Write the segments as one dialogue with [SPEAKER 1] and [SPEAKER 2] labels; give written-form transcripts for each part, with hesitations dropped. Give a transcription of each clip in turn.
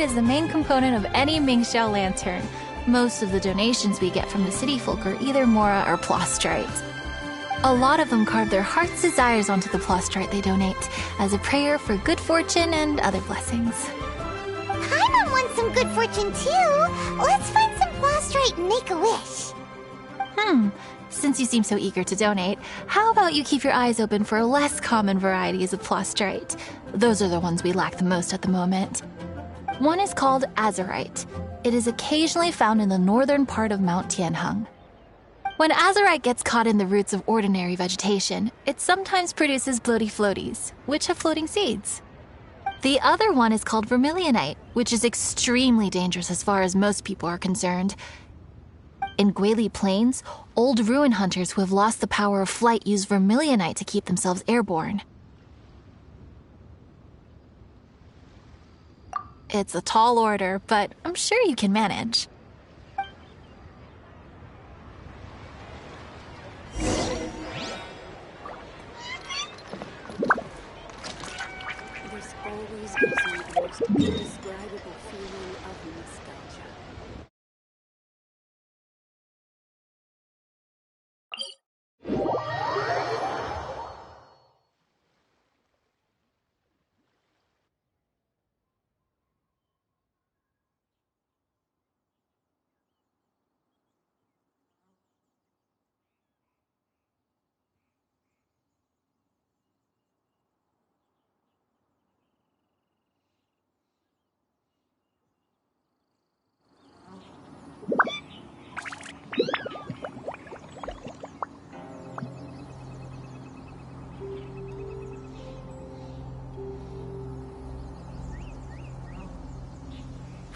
[SPEAKER 1] is the main component of any Mingxiao lantern. Most of the donations we get from the city folk are either Mora or Plostrite. A lot of them carve their heart's desires onto the Plostrite they donate, as a prayer for good fortune and other blessings.
[SPEAKER 2] Paimon wants some good fortune too. Let's find some Plostrite and make a wish.
[SPEAKER 1] Since you seem so eager to donate, how about you keep your eyes open for less common varieties of Plostrite? Those are the ones we lack the most at the moment. One is called Azurite. It is occasionally found in the northern part of Mount Tianheng. When Azurite gets caught in the roots of ordinary vegetation, it sometimes produces bloaty floaties, which have floating seeds. The other one is called Vermilionite, which is extremely dangerous as far as most people are concerned. In Guili Plains, old ruin hunters who have lost the power of flight use Vermilionite to keep themselves airborne. It's a tall order, but I'm sure you can manage.
[SPEAKER 3] This always gives me the most indescribable feeling of nostalgia.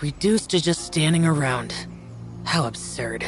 [SPEAKER 4] Reduced to just standing around. How absurd.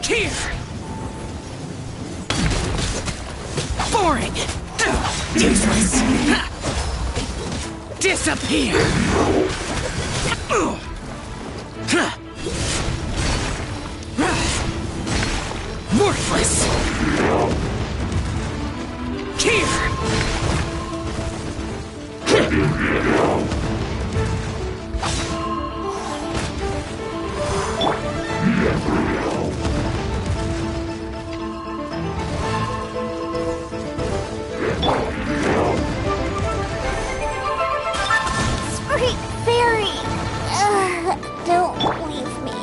[SPEAKER 4] Here! Boring! Useless! Disappear! Worthless! Here!
[SPEAKER 2] Sweet fairy! Don't leave me.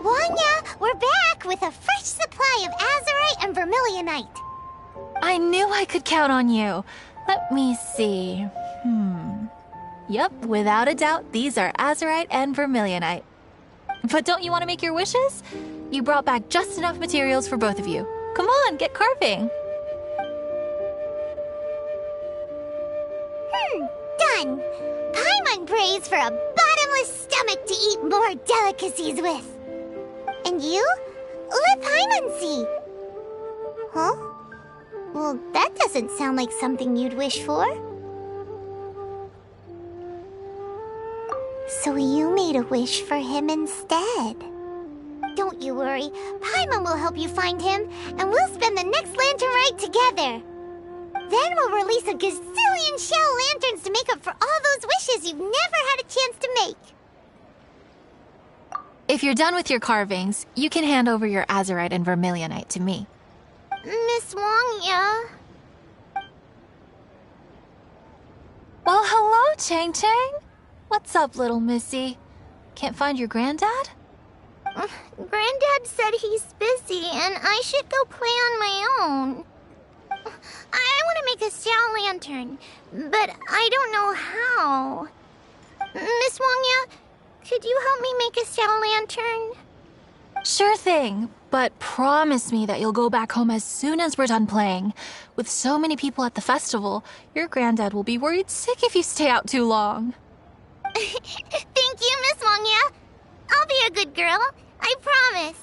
[SPEAKER 2] Wanya, we're back with a fresh supply of azurite and vermilionite.
[SPEAKER 1] I knew I could count on you. Let me see. Yep, without a doubt, these are azurite and vermilionite. But don't you want to make your wishes? You brought back just enough materials for both of you. Come on, get carving.
[SPEAKER 2] Done. Paimon prays for a bottomless stomach to eat more delicacies with. And you? Let Paimon see. Huh? Well, that doesn't sound like something you'd wish for. So you made a wish for him instead. Don't you worry. Paimon will help you find him, and we'll spend the next lantern rite together. Then we'll release a gazillion shell lanterns to make up for all those wishes you've never had a chance to make.
[SPEAKER 1] If you're done with your carvings, you can hand over your azurite and vermilionite to me.
[SPEAKER 2] Miss Wangya.
[SPEAKER 1] Well, hello, Chang Chang. What's up, little missy? Can't find your granddad?
[SPEAKER 2] Granddad said he's busy and I should go play on my own. I want to make a shell lantern, but I don't know how. Miss Wangya, could you help me make a shell lantern?
[SPEAKER 1] Sure thing, but promise me that you'll go back home as soon as we're done playing. With so many people at the festival, your granddad will be worried sick if you stay out too long.
[SPEAKER 2] Thank you, Miss Wangya. I'll be a good girl. I promise.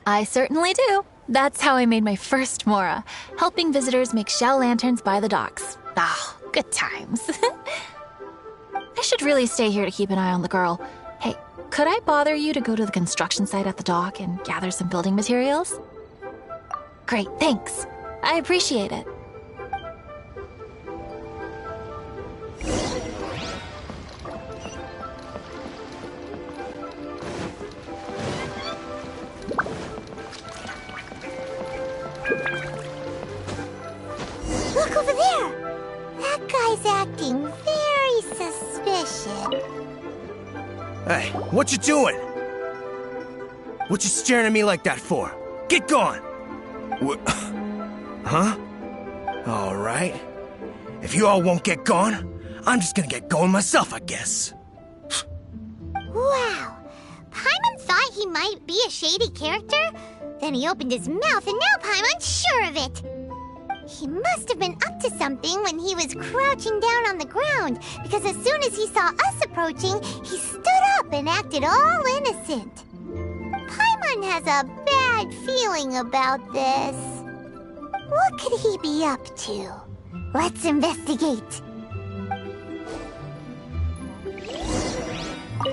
[SPEAKER 1] I certainly do. That's how I made my first Mora, helping visitors make shell lanterns by the docks. Ah, good times. I should really stay here to keep an eye on the girl. Hey, could I bother you to go to the construction site at the dock and gather some building materials? Great, thanks. I appreciate it.
[SPEAKER 2] Look over there! That guy's acting very suspicious.
[SPEAKER 5] Hey, what you doing? What you staring at me like that for? Get gone! Huh? All right. If you all won't get gone, I'm just gonna get going myself, I guess.
[SPEAKER 2] Wow. Paimon thought he might be a shady character? Then he opened his mouth and now Paimon's sure of it. He must have been up to something when he was crouching down on the ground, because as soon as he saw us approaching, he stood up and acted all innocent. Paimon has a bad feeling about this. What could he be up to? Let's investigate.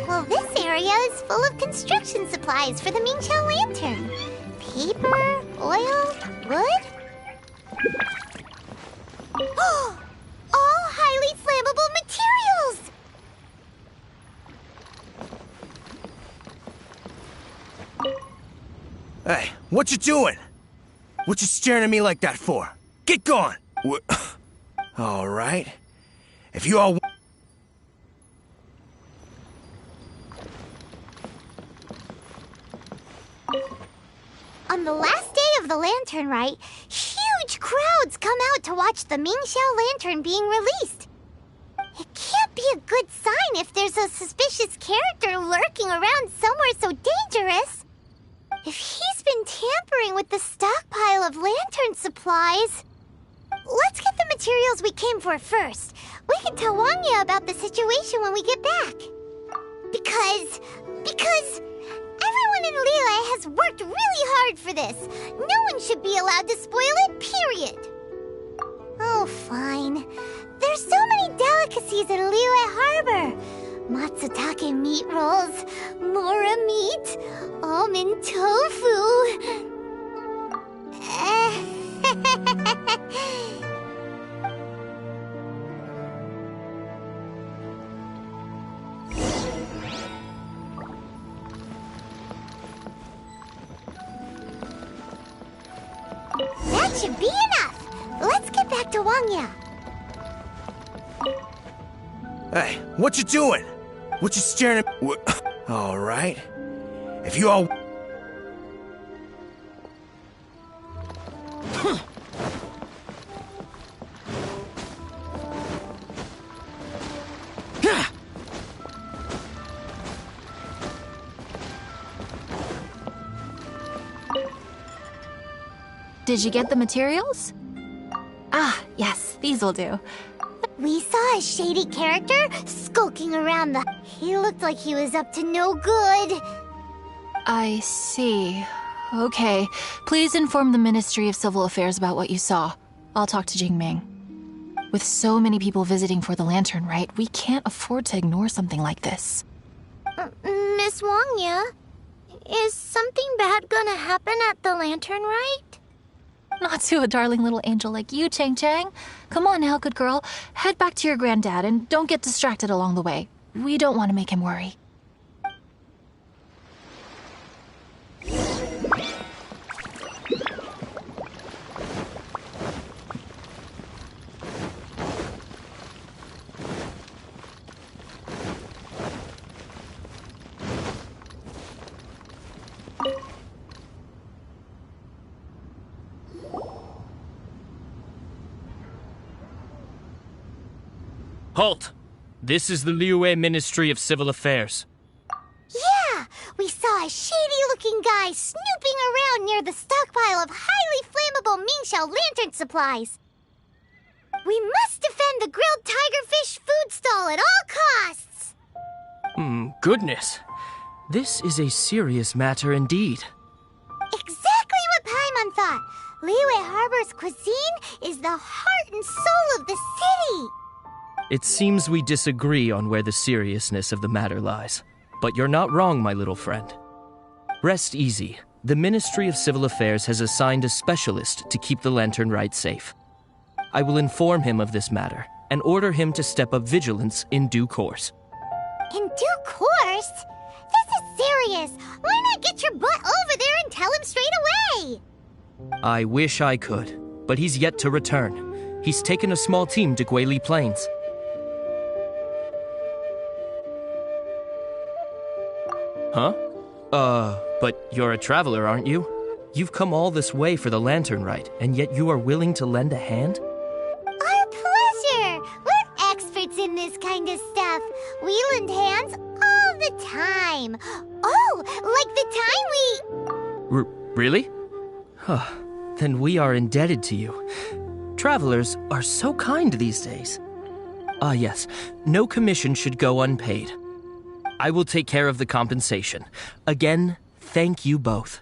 [SPEAKER 2] Well, this area is full of construction supplies for the Mingqiao lantern. Paper, oil, wood. All highly flammable materials!
[SPEAKER 5] Hey, what you doing? What you staring at me like that for? Get gone! All right. If you all...
[SPEAKER 2] On the last day of the Lantern Rite, huge crowds come out to watch the Mingqiao lantern being released. It can't be a good sign if there's a suspicious character lurking around somewhere so dangerous. If he's been tampering with the stockpile of lantern supplies... Let's get the materials we came for first. We can tell Wangya about the situation when we get back. Because everyone in Liyue has worked really hard for this. No one should be allowed to spoil it, period. Oh, fine. There's so many delicacies in Liyue Harbor. Matsutake meat rolls, mora meat, almond tofu. That should be enough. Let's get back to Wangya.
[SPEAKER 5] Hey, what you doing? What you staring at... All right. If you all...
[SPEAKER 1] Did you get the materials? Ah, yes, these will do.
[SPEAKER 2] We saw a shady character skulking around the... He looked like he was up to no good.
[SPEAKER 1] I see. Okay, please inform the Ministry of Civil Affairs about what you saw. I'll talk to Jingming. With so many people visiting for the Lantern Rite, we can't afford to ignore something like this.
[SPEAKER 2] Miss Wangya, is something bad gonna happen at the Lantern Rite?
[SPEAKER 1] Not to a darling little angel like you, Chang Chang. Come on now, good girl. Head back to your granddad and don't get distracted along the way. We don't want to make him worry.
[SPEAKER 6] Halt! This is the Liyue Ministry of Civil Affairs.
[SPEAKER 2] Yeah! We saw a shady-looking guy snooping around near the stockpile of highly flammable Mingqiao lantern supplies. We must defend the grilled tigerfish food stall at all costs!
[SPEAKER 6] Goodness. This is a serious matter indeed.
[SPEAKER 2] Exactly what Paimon thought! Liyue Harbor's cuisine is the heart and soul of the city!
[SPEAKER 6] It seems we disagree on where the seriousness of the matter lies. but you're not wrong, my little friend. Rest easy. The Ministry of Civil Affairs has assigned a specialist to keep the Lantern Rite safe. I will inform him of this matter and order him to step up vigilance in due course.
[SPEAKER 2] In due course? This is serious. Why not get your butt over there and tell him straight away?
[SPEAKER 6] I wish I could, but he's yet to return. He's taken a small team to Guili Plains. Huh? But you're a traveler, aren't you? You've come all this way for the Lantern Rite, and yet you are willing to lend a hand?
[SPEAKER 2] Our pleasure! We're experts in this kind of stuff. We lend hands all the time. Oh, like the time we...
[SPEAKER 6] Really? Huh. Then we are indebted to you. Travelers are so kind these days. Ah, yes. No commission should go unpaid. I will take care of the compensation. Again, thank you both.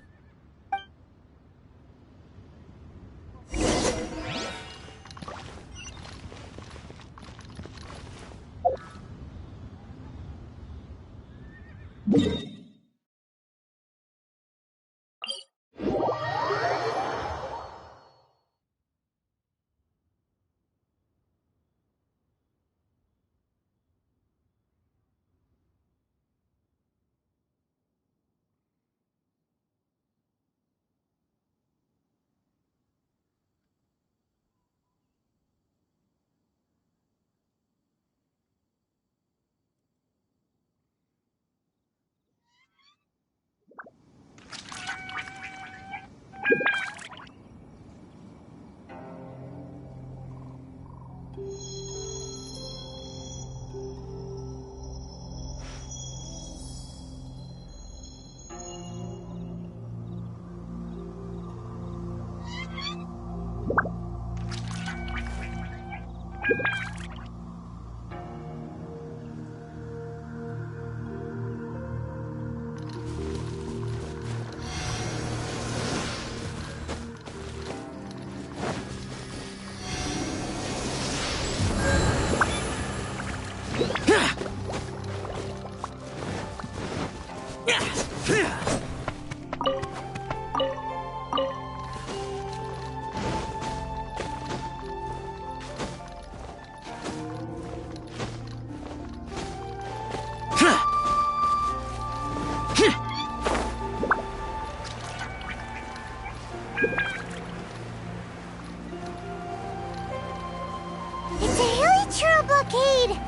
[SPEAKER 2] It's a hilly trail blockade!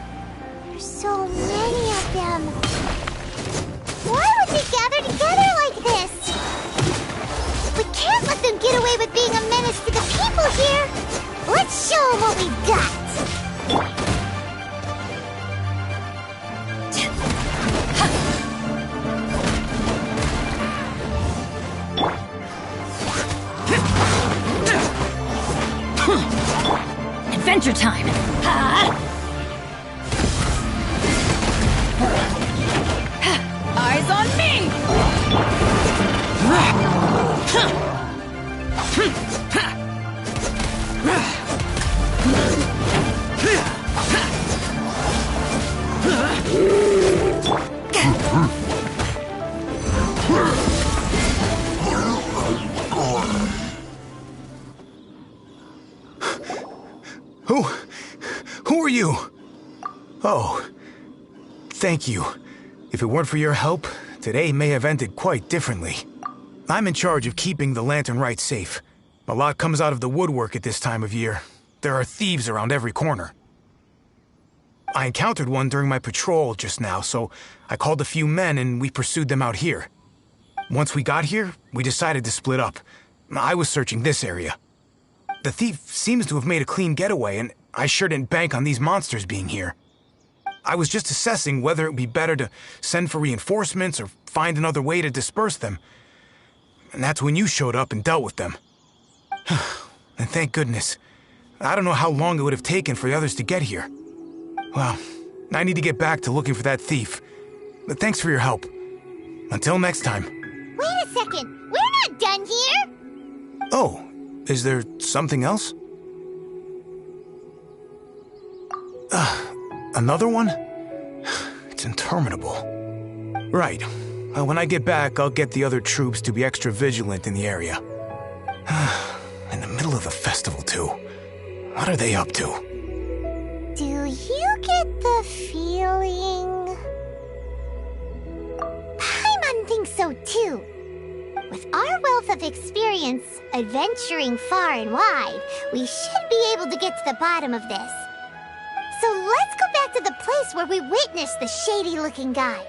[SPEAKER 2] There's so many of them. Why would they gather together like this? We can't let them get away with being a menace to the people here! Let's show them what we've got!
[SPEAKER 1] Adventure time! Eyes on me!
[SPEAKER 5] Who are you? Oh, thank you. If it weren't for your help, today may have ended quite differently. I'm in charge of keeping the Lantern Rite safe. A lot comes out of the woodwork at this time of year. There are thieves around every corner. I encountered one during my patrol just now, so I called a few men and we pursued them out here. Once we got here, we decided to split up. I was searching this area. The thief seems to have made a clean getaway, and I sure didn't bank on these monsters being here. I was just assessing whether it would be better to send for reinforcements or find another way to disperse them. And that's when you showed up and dealt with them. And thank goodness. I don't know how long it would have taken for the others to get here. Well, I need to get back to looking for that thief. But thanks for your help. Until next time.
[SPEAKER 2] Wait a second! We're not done here!
[SPEAKER 5] Oh, is there something else? Another one? It's interminable. Right. When I get back, I'll get the other troops to be extra vigilant in the area. In the middle of the festival, too. What are they up to?
[SPEAKER 2] Do you get the feeling... Paimon thinks so too. With our wealth of experience adventuring far and wide, we should be able to get to the bottom of this. So let's go back to the place where we witnessed the shady-looking guy.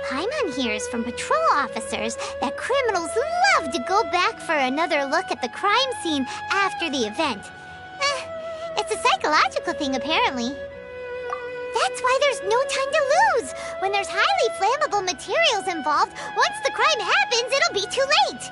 [SPEAKER 2] Paimon hears from patrol officers that criminals love to go back for another look at the crime scene after the event. It's a psychological thing, apparently. That's why there's no time to lose. When there's highly flammable materials involved, once the crime happens, it'll be too late.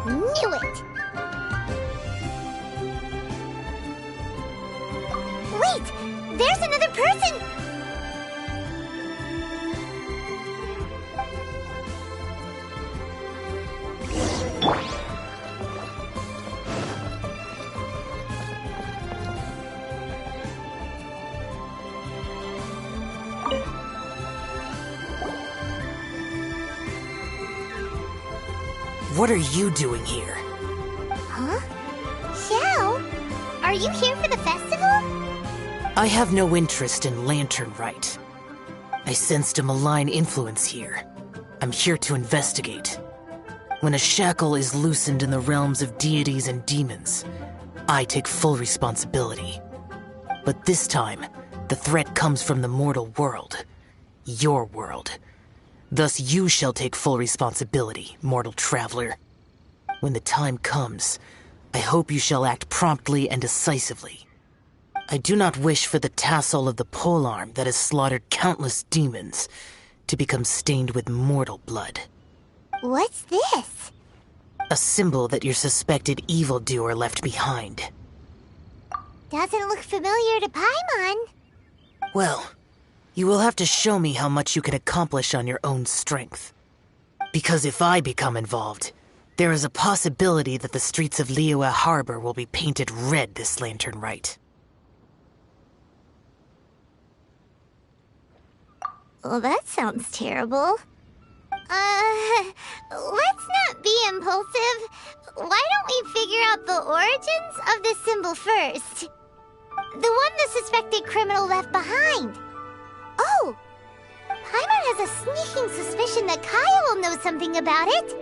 [SPEAKER 2] Knew it! Wait! There's another person!
[SPEAKER 4] What are you doing here?
[SPEAKER 2] Huh? Xiao? Are you here for the festival?
[SPEAKER 4] I have no interest in Lantern Rite. I sensed a malign influence here. I'm here to investigate. When a shackle is loosened in the realms of deities and demons, I take full responsibility. But this time, the threat comes from the mortal world. Your world. Thus you shall take full responsibility, mortal traveler. When the time comes, I hope you shall act promptly and decisively. I do not wish for the tassel of the polearm that has slaughtered countless demons to become stained with mortal blood.
[SPEAKER 2] What's this?
[SPEAKER 4] A symbol that your suspected evildoer left behind.
[SPEAKER 2] Doesn't look familiar to Paimon.
[SPEAKER 4] Well, you will have to show me how much you can accomplish on your own strength. Because if I become involved, there is a possibility that the streets of Liyue Harbor will be painted red this Lantern Rite.
[SPEAKER 2] Well, that sounds terrible. Let's not be impulsive. Why don't we figure out the origins of this symbol first? The one the suspected criminal left behind. Oh! Paimon has a sneaking suspicion that Kaya will know something about it.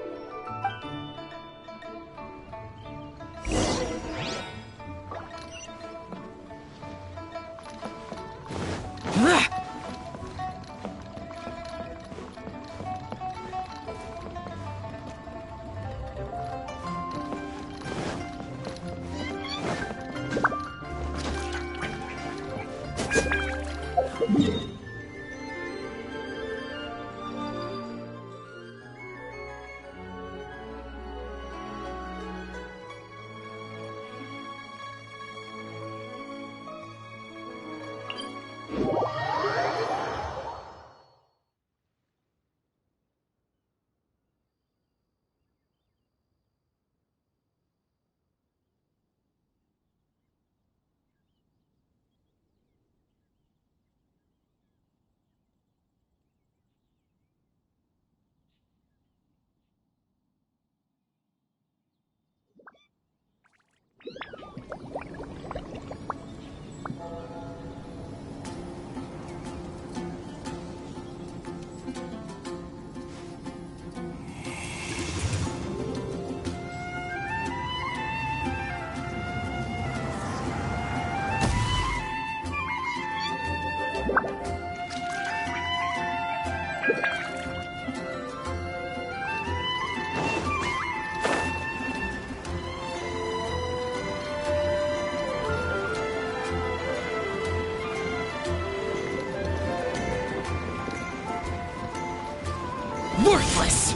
[SPEAKER 4] Worthless!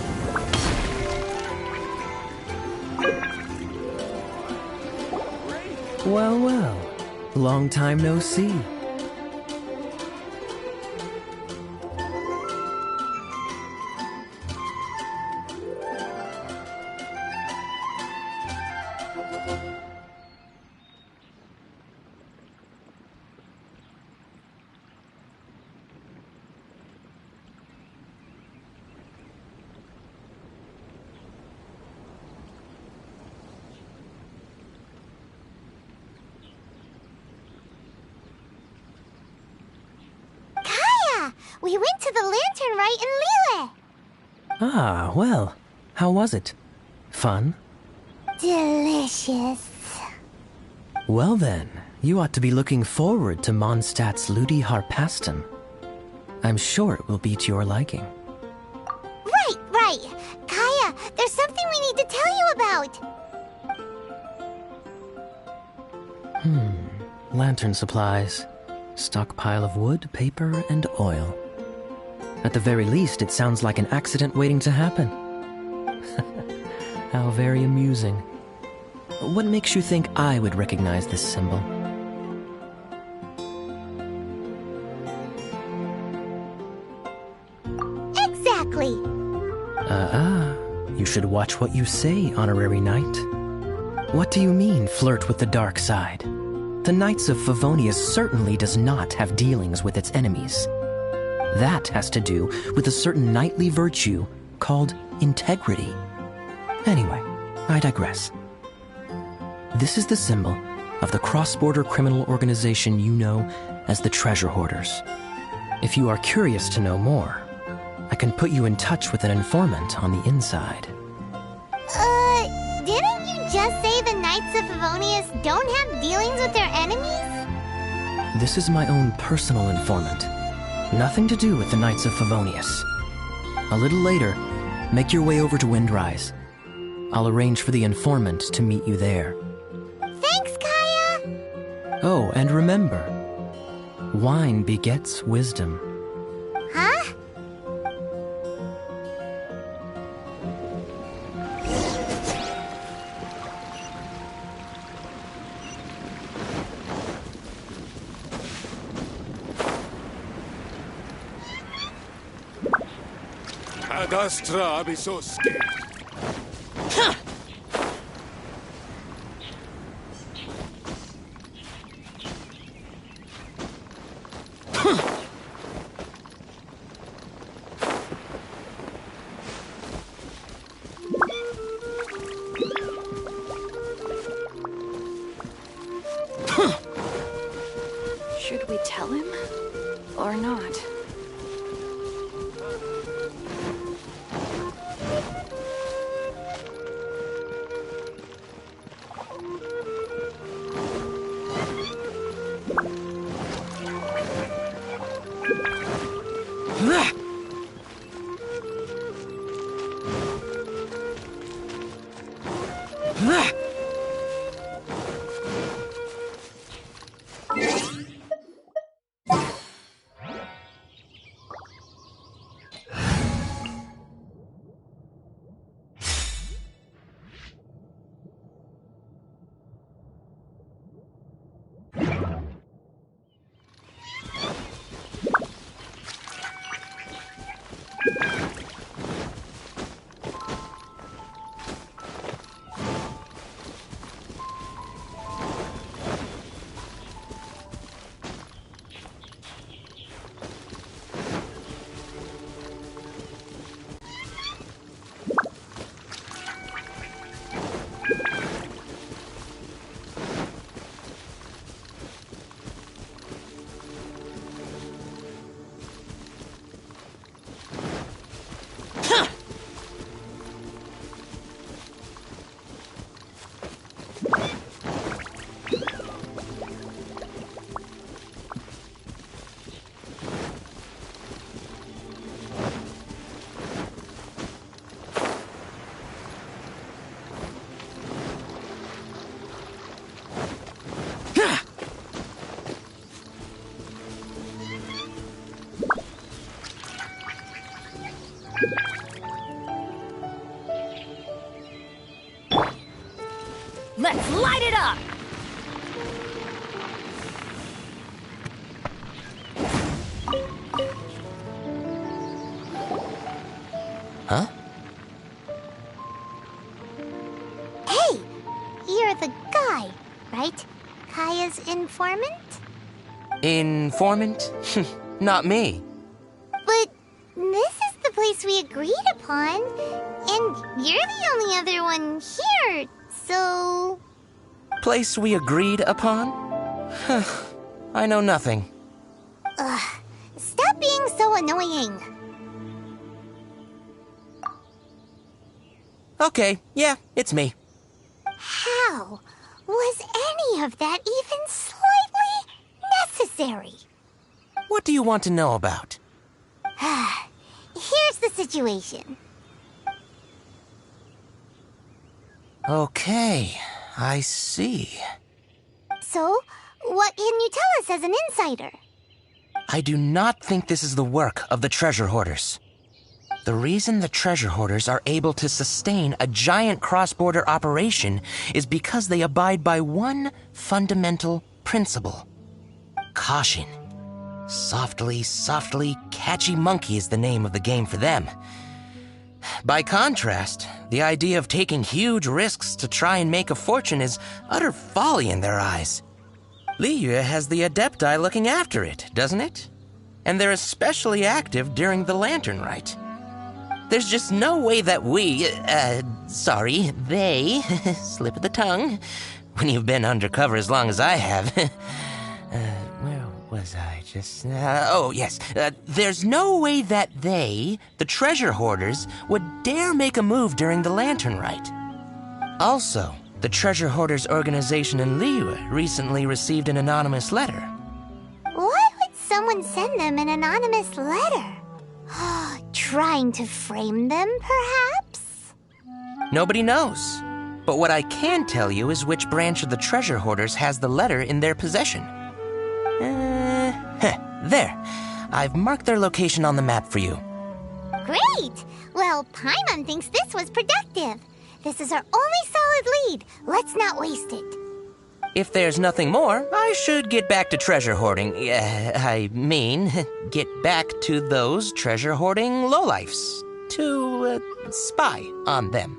[SPEAKER 6] Well, well. Long time no see.
[SPEAKER 2] We went to the Lantern Rite in Lille.
[SPEAKER 6] Ah, well. How was it? Fun?
[SPEAKER 2] Delicious.
[SPEAKER 6] Well then, you ought to be looking forward to Mondstadt's Ludi Harpasten. I'm sure it will be to your liking.
[SPEAKER 2] Right. Kaya, there's something we need to tell you about.
[SPEAKER 6] Lantern supplies. Stockpile of wood, paper, and oil. At the very least, it sounds like an accident waiting to happen. How very amusing. What makes you think I would recognize this symbol?
[SPEAKER 2] Exactly.
[SPEAKER 6] You should watch what you say, Honorary Knight. What do you mean, flirt with the dark side? The Knights of Favonius certainly does not have dealings with its enemies. That has to do with a certain knightly virtue called integrity. Anyway, I digress. This is the symbol of the cross-border criminal organization you know as the Treasure Hoarders. If you are curious to know more, I can put you in touch with an informant on the inside.
[SPEAKER 2] Didn't you just say the Knights of Favonius don't have dealings with their enemies?
[SPEAKER 6] This is my own personal informant. Nothing to do with the Knights of Favonius. A little later, make your way over to Windrise. I'll arrange for the informant to meet you there.
[SPEAKER 2] Thanks, Kaya!
[SPEAKER 6] Oh, and remember, wine begets wisdom.
[SPEAKER 2] Huh?
[SPEAKER 7] Ad astra abisoski.
[SPEAKER 3] Should we tell him? Or not?
[SPEAKER 8] Huh?
[SPEAKER 2] Hey! You're the guy, right? Kaya's informant?
[SPEAKER 8] Informant? Not me.
[SPEAKER 2] But this is the place we agreed upon, and you're the only other one here, so...
[SPEAKER 8] Place we agreed upon? I know nothing.
[SPEAKER 2] Ugh, stop being so annoying.
[SPEAKER 8] Okay, yeah, it's me.
[SPEAKER 2] How was any of that even slightly necessary?
[SPEAKER 8] What do you want to know about?
[SPEAKER 2] Here's the situation.
[SPEAKER 8] Okay, I see.
[SPEAKER 2] So, what can you tell us as an insider?
[SPEAKER 8] I do not think this is the work of the treasure hoarders. The reason the treasure hoarders are able to sustain a giant cross-border operation is because they abide by one fundamental principle. Caution. Softly, softly, catchy monkey is the name of the game for them. By contrast, the idea of taking huge risks to try and make a fortune is utter folly in their eyes. Liyue has the Adepti looking after it, doesn't it? And they're especially active during the Lantern Rite. There's just no way that they, slip of the tongue, when you've been undercover as long as I have. Where was I just... oh, yes. There's no way that they, the treasure hoarders, would dare make a move during the Lantern Rite. Also, the treasure hoarders organization in Liyue recently received an anonymous letter.
[SPEAKER 2] Why would someone send them an anonymous letter? Trying to frame them, perhaps?
[SPEAKER 8] Nobody knows. But what I can tell you is which branch of the treasure hoarders has the letter in their possession. There. I've marked their location on the map for you.
[SPEAKER 2] Great! Well, Paimon thinks this was productive. This is our only solid lead. Let's not waste it.
[SPEAKER 8] If there's nothing more, I should get back to treasure hoarding. I mean, get back to those treasure hoarding lowlifes. To spy on them.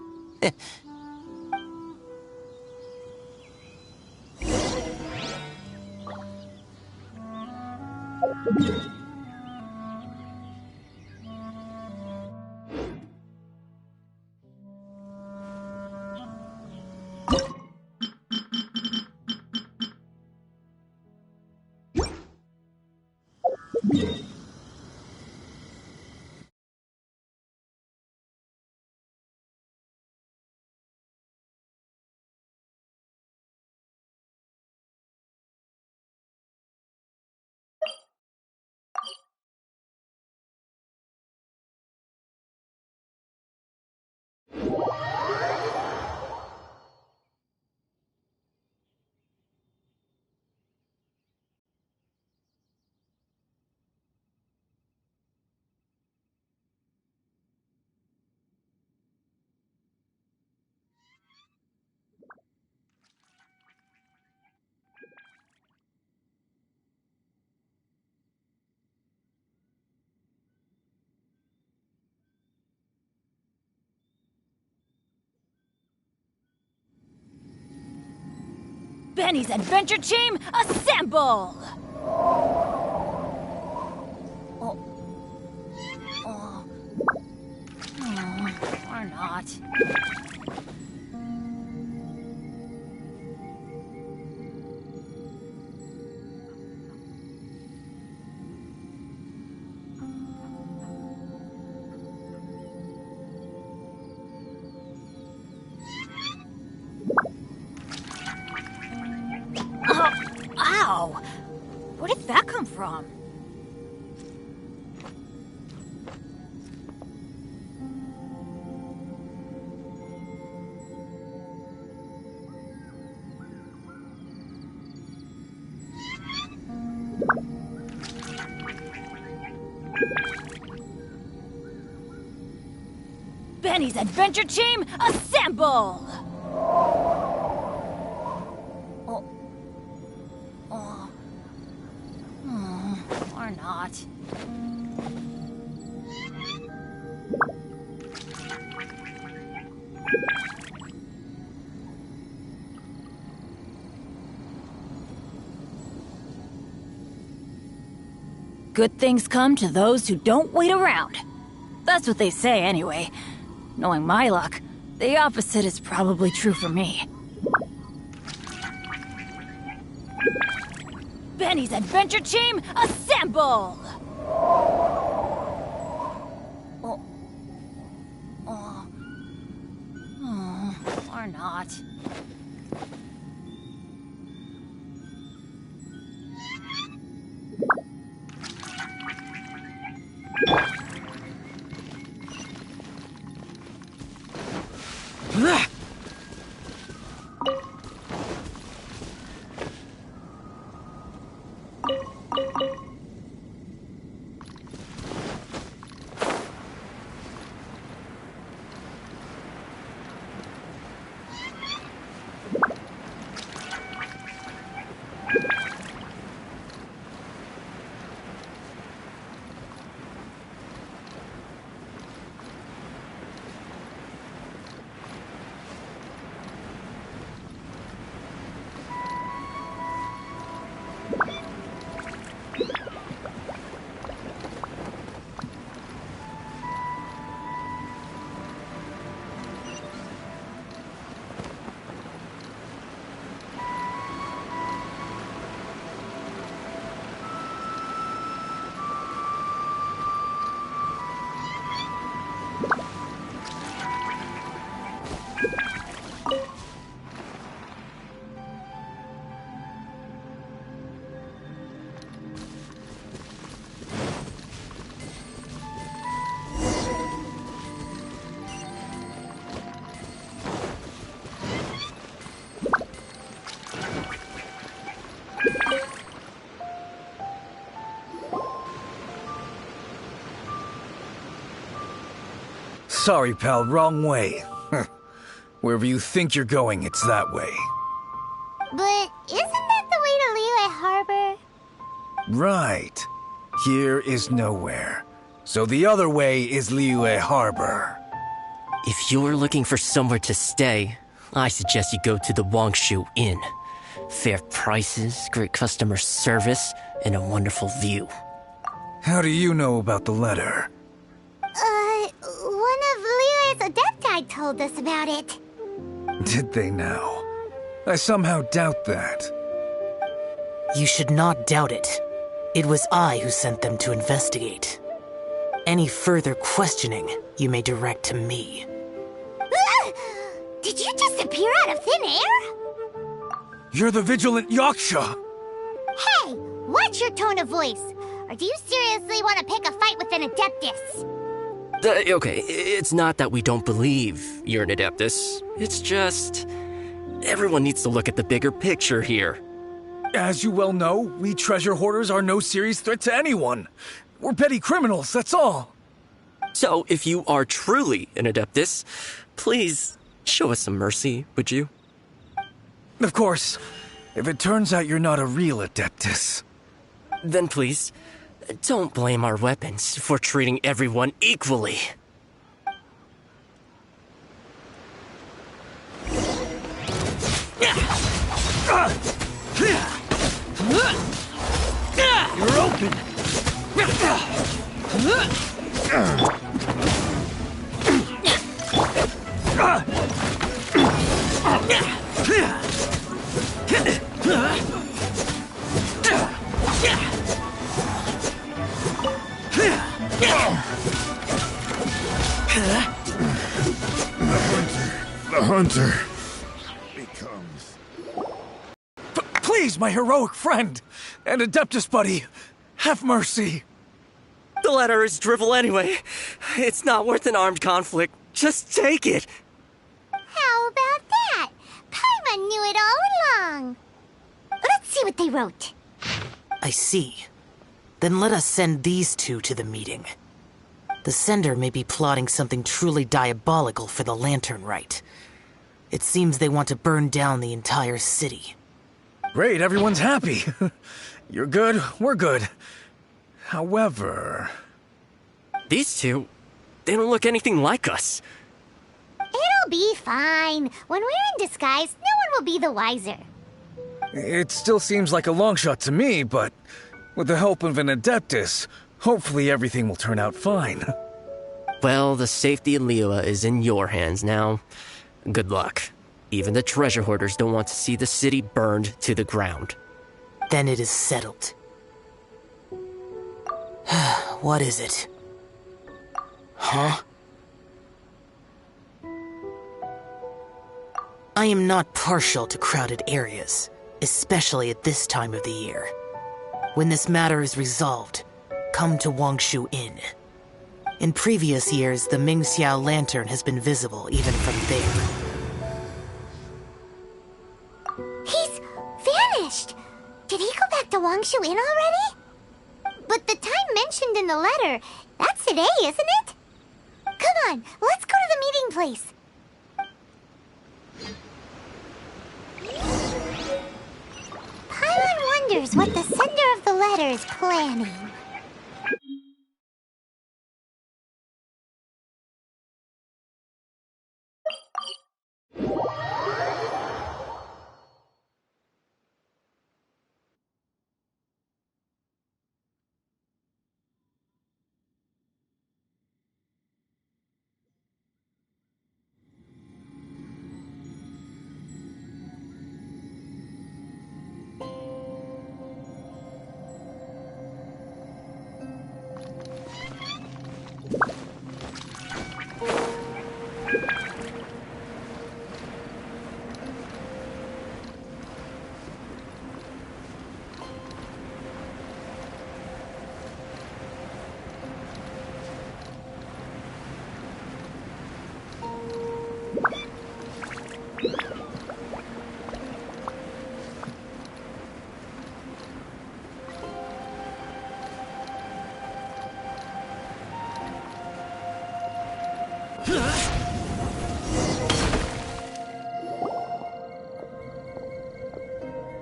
[SPEAKER 9] Benny's Adventure Team, assemble! Or not. Ow! Where did that come from? Benny's Adventure Team, assemble! Or not. good things come to those who don't wait around. That's what they say anyway. Knowing my luck, the opposite is probably true for me. Benny's adventure team, assemble! Or not.
[SPEAKER 5] Sorry, pal, wrong way. Wherever you think you're going, it's that way.
[SPEAKER 2] But isn't that the way to Liyue Harbor?
[SPEAKER 5] Right. Here is nowhere. So the other way is Liyue Harbor.
[SPEAKER 6] If you're looking for somewhere to stay, I suggest you go to the Wangshu Inn. Fair prices, great customer service, and a wonderful view.
[SPEAKER 5] How do you know about the letter?
[SPEAKER 2] One of Liyue's Adepti told us about it.
[SPEAKER 5] Did they now? I somehow doubt that.
[SPEAKER 4] You should not doubt it. It was I who sent them to investigate. Any further questioning you may direct to me.
[SPEAKER 2] Did you just appear out of thin air?
[SPEAKER 5] You're the vigilant Yaksha!
[SPEAKER 2] Hey, watch your tone of voice. Or do you seriously want to pick a fight with an Adeptus?
[SPEAKER 6] Okay, it's not that we don't believe you're an Adeptus. It's just... everyone needs to look at the bigger picture here.
[SPEAKER 5] As you well know, we treasure hoarders are no serious threat to anyone. We're petty criminals, that's all.
[SPEAKER 6] So, if you are truly an Adeptus, please show us some mercy, would you?
[SPEAKER 5] Of course. If it turns out you're not a real Adeptus.
[SPEAKER 6] Then please, don't blame our weapons for treating everyone equally.
[SPEAKER 5] You're open!
[SPEAKER 7] The hunter becomes...
[SPEAKER 5] Please, my heroic friend and Adeptus buddy, have mercy.
[SPEAKER 6] The letter is drivel anyway. It's not worth an armed conflict. Just take it.
[SPEAKER 2] How about that? Paimon knew it all along. Let's see what they wrote.
[SPEAKER 4] I see. Then let us send these two to the meeting. The sender may be plotting something truly diabolical for the Lantern Rite. It seems they want to burn down the entire city.
[SPEAKER 5] Great, everyone's happy. You're good, we're good. However...
[SPEAKER 6] These two, they don't look anything like us.
[SPEAKER 2] It'll be fine. When we're in disguise, no one will be the wiser.
[SPEAKER 5] It still seems like a long shot to me, but
[SPEAKER 10] With the help of an Adeptus, hopefully everything will turn out fine.
[SPEAKER 11] Well, the safety of Leela is in your hands now. Good luck. Even the treasure hoarders don't want to see the city burned to the ground.
[SPEAKER 4] Then it is settled. What is it? Huh? I am not partial to crowded areas, especially at this time of the year. When this matter is resolved, come to Wangshu Inn. In previous years, the Mingxiao lantern has been visible even from there.
[SPEAKER 2] He's vanished! Did he go back to Wangshu Inn already? But the time mentioned in the letter, that's today, isn't it? Come on, let's go to the meeting place. Paimon wonders what the sender of the letter is planning.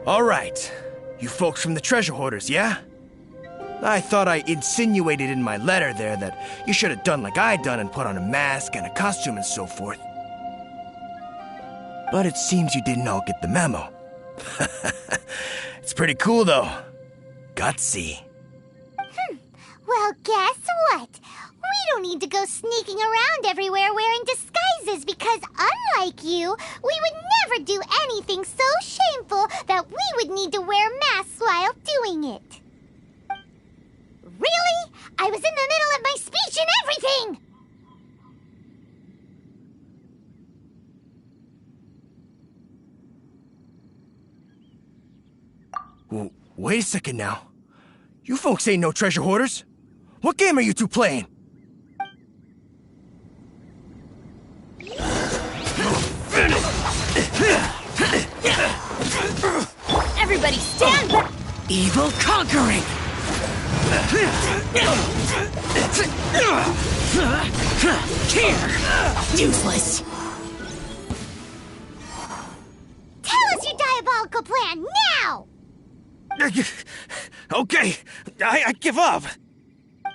[SPEAKER 12] All right, you folks from the treasure hoarders, yeah? I thought I insinuated in my letter there that you should have done like I done and put on a mask and a costume and so forth. But it seems you didn't all get the memo. It's pretty cool, though. Gutsy.
[SPEAKER 2] Well, guess what? We don't need to go sneaking around everywhere wearing disguises because, unlike you, we would never do anything so shameful that we would need to wear masks while doing it. Really? I was in the middle of my speech and everything!
[SPEAKER 12] Wait a second now. You folks ain't no treasure hoarders. What game are you two playing?
[SPEAKER 9] Everybody stand back!
[SPEAKER 4] Evil conquering! Here! Useless!
[SPEAKER 2] Tell us your diabolical plan, now!
[SPEAKER 12] Okay, I give up.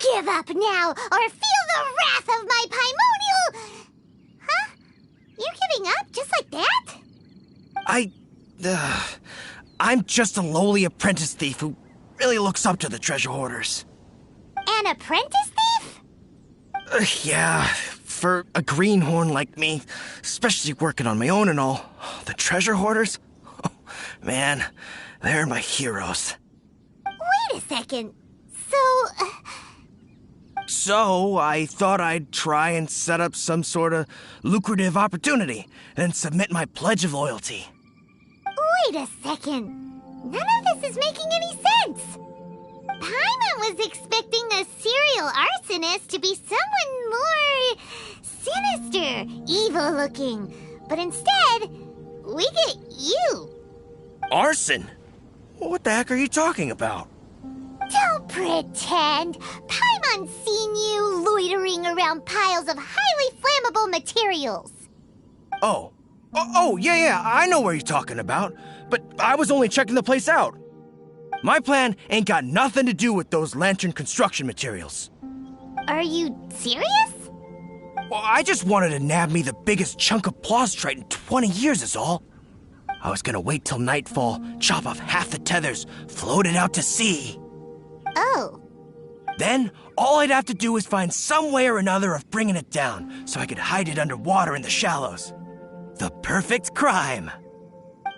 [SPEAKER 2] Give up now, or feel the wrath of my Paimonial... Huh? You're giving up just like that?
[SPEAKER 12] I'm just a lowly apprentice thief who really looks up to the treasure hoarders.
[SPEAKER 2] An apprentice thief?
[SPEAKER 12] Yeah, for a greenhorn like me, especially working on my own and all, the treasure hoarders? Oh, man, they're my heroes.
[SPEAKER 2] Wait a second.
[SPEAKER 12] So, I thought I'd try and set up some sort of lucrative opportunity and submit my pledge of loyalty.
[SPEAKER 2] Wait a second. None of this is making any sense. Paimon was expecting the serial arsonist to be someone more sinister, evil-looking. But instead, we get you.
[SPEAKER 12] Arson? What the heck are you talking about?
[SPEAKER 2] Don't pretend. Paimon's seen you loitering around piles of highly flammable materials.
[SPEAKER 12] Oh, yeah, I know what you're talking about. But I was only checking the place out. My plan ain't got nothing to do with those lantern construction materials.
[SPEAKER 2] Are you serious?
[SPEAKER 12] Well, I just wanted to nab me the biggest chunk of plaustrite in 20 years is all. I was gonna wait till nightfall, chop off half the tethers, float it out to sea.
[SPEAKER 2] Oh.
[SPEAKER 12] Then, all I'd have to do is find some way or another of bringing it down, so I could hide it underwater in the shallows. The perfect crime.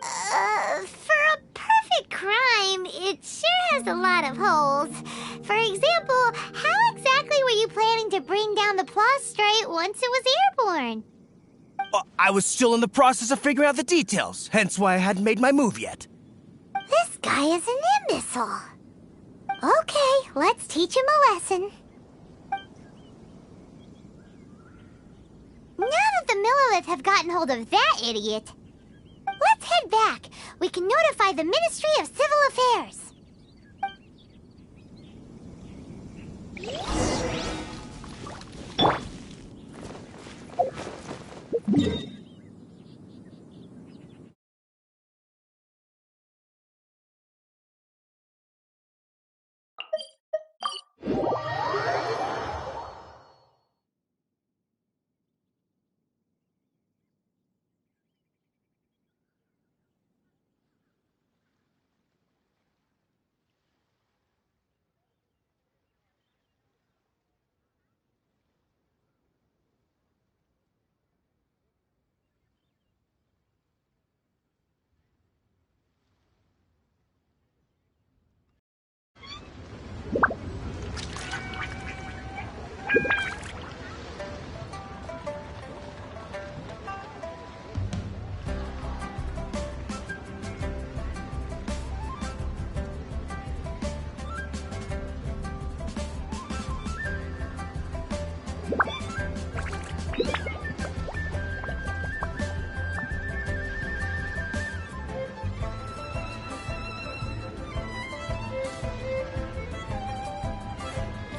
[SPEAKER 2] For a perfect crime, it sure has a lot of holes. For example, how exactly were you planning to bring down the prostrate once it was airborne?
[SPEAKER 12] I was still in the process of figuring out the details, hence why I hadn't made my move yet.
[SPEAKER 2] This guy is an imbecile. Okay, let's teach him a lesson. Now that the Millilith have gotten hold of that idiot, let's head back. We can notify the Ministry of Civil Affairs.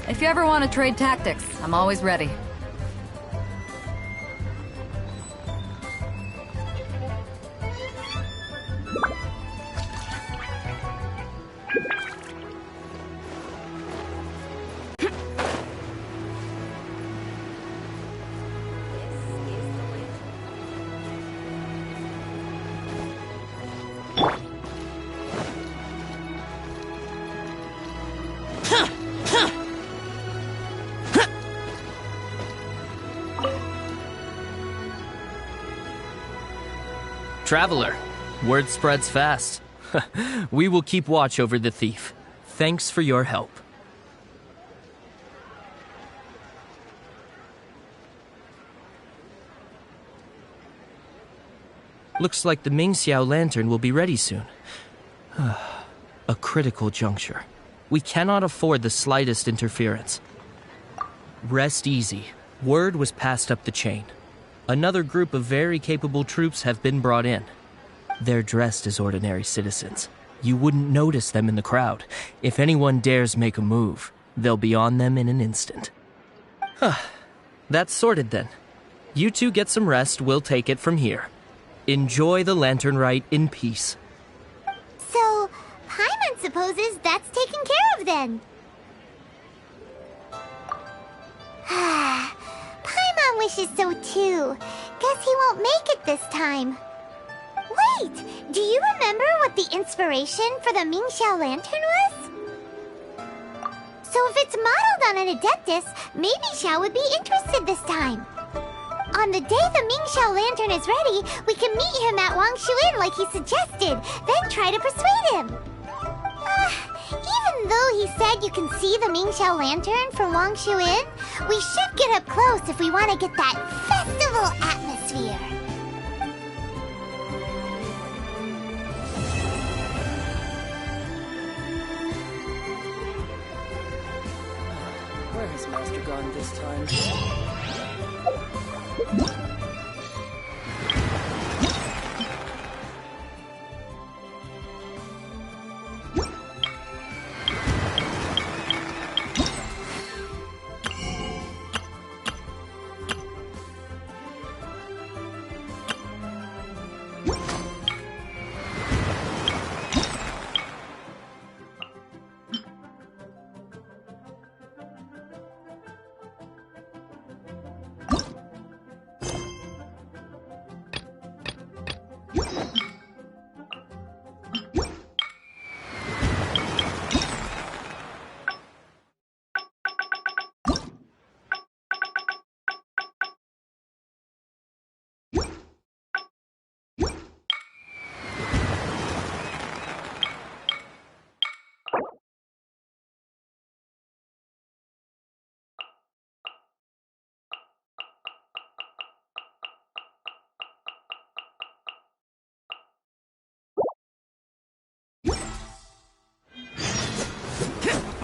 [SPEAKER 13] If you ever want to trade tactics, I'm always ready.
[SPEAKER 6] Traveler, word spreads fast. We will keep watch over the thief. Thanks for your help. Looks like the Mingxiao lantern will be ready soon. A critical juncture. We cannot afford the slightest interference. Rest easy. Word was passed up the chain. Another group of very capable troops have been brought in. They're dressed as ordinary citizens. You wouldn't notice them in the crowd. If anyone dares make a move, they'll be on them in an instant. That's sorted then. You two get some rest, we'll take it from here. Enjoy the lantern rite in peace.
[SPEAKER 2] So, Paimon supposes that's taken care of then. Paimon wishes so too. Guess he won't make it this time. Wait, do you remember what the inspiration for the Mingxiao lantern was? So if it's modeled on an Adeptus, maybe Xiao would be interested this time. On the day the Mingxiao lantern is ready, we can meet him at Wangshuin like he suggested, then try to persuade him. Even though he said you can see the Mingxiao lantern from Wangshuin, we should get up close if we want to get that festival atmosphere.
[SPEAKER 6] Where has Master gone this time?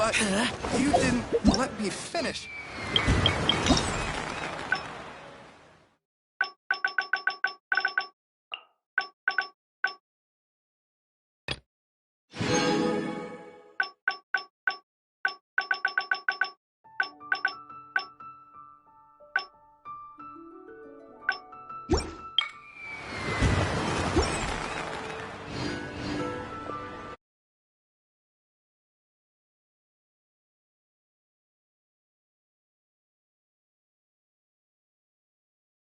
[SPEAKER 14] You didn't let me finish.